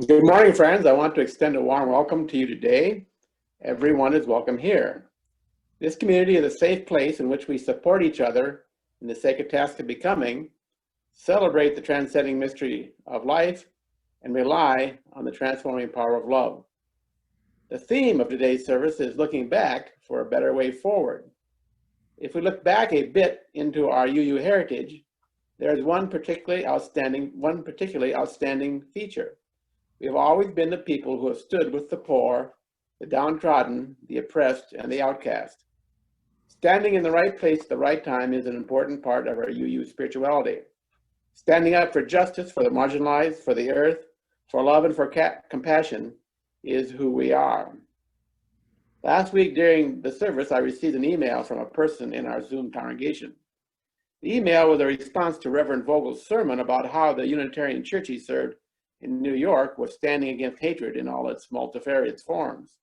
Good morning, friends. I want to extend a warm welcome to you today. Everyone is welcome here. This community is a safe place in which we support each other in the sacred task of becoming, celebrate the transcending mystery of life, and rely on the transforming power of love. The theme of today's service is looking back for a better way forward. If we look back a bit into our UU heritage, there is one particularly outstanding feature. We have always been the people who have stood with the poor, the downtrodden, the oppressed, and the outcast. Standing in the right place at the right time is an important part of our UU spirituality. Standing up for justice, for the marginalized, for the earth, for love and for compassion is who we are. Last week during the service, I received an email from a person in our Zoom congregation. The email was a response to Reverend Vogel's sermon about how the Unitarian church he served in New York was standing against hatred in all its multifarious forms.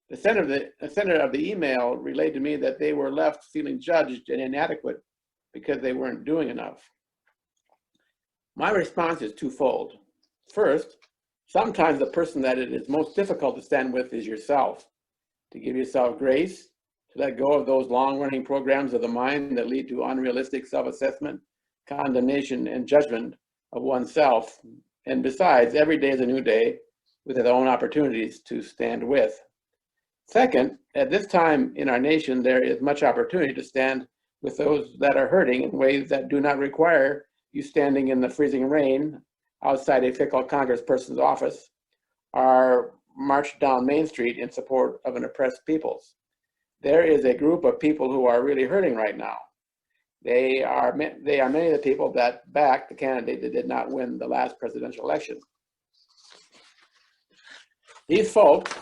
The sender of the email relayed to me that they were left feeling judged and inadequate because they weren't doing enough. My response is twofold. First, sometimes the person that it is most difficult to stand with is yourself. To give yourself grace, to let go of those long-running programs of the mind that lead to unrealistic self-assessment, condemnation, and judgment of oneself. And besides, every day is a new day with its own opportunities to stand with. Second, at this time in our nation, there is much opportunity to stand with those that are hurting in ways that do not require you standing in the freezing rain outside a fickle congressperson's office or march down Main Street in support of an oppressed peoples. There is a group of people who are really hurting right now. They are many of the people that backed the candidate that did not win the last presidential election. These folks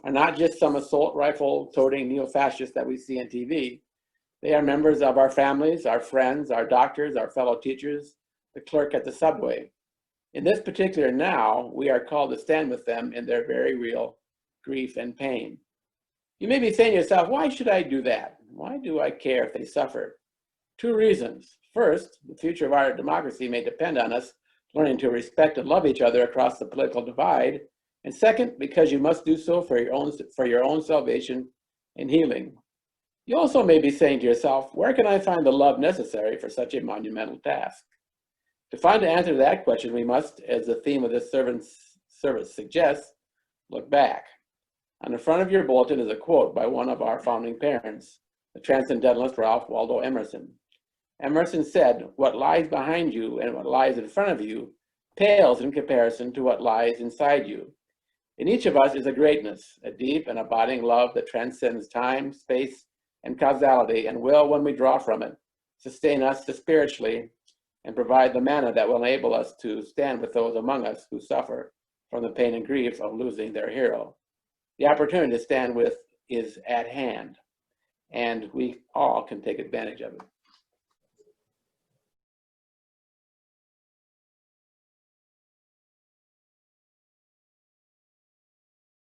are not just some assault rifle toting neo-fascists that we see on TV. They are members of our families, our friends, our doctors, our fellow teachers, the clerk at the subway. In this particular now, we are called to stand with them in their very real grief and pain. You may be saying to yourself, why should I do that? Why do I care if they suffer? Two reasons. First, the future of our democracy may depend on us learning to respect and love each other across the political divide. And second, because you must do so for your own salvation and healing. You also may be saying to yourself, where can I find the love necessary for such a monumental task? To find the answer to that question, we must, as the theme of this service suggests, look back. On the front of your bulletin is a quote by one of our founding parents, the transcendentalist Ralph Waldo Emerson. Emerson said, what lies behind you and what lies in front of you pales in comparison to what lies inside you. In each of us is a greatness, a deep and abiding love that transcends time, space, and causality, and will, when we draw from it, sustain us spiritually and provide the manna that will enable us to stand with those among us who suffer from the pain and grief of losing their hero. The opportunity to stand with is at hand, and we all can take advantage of it.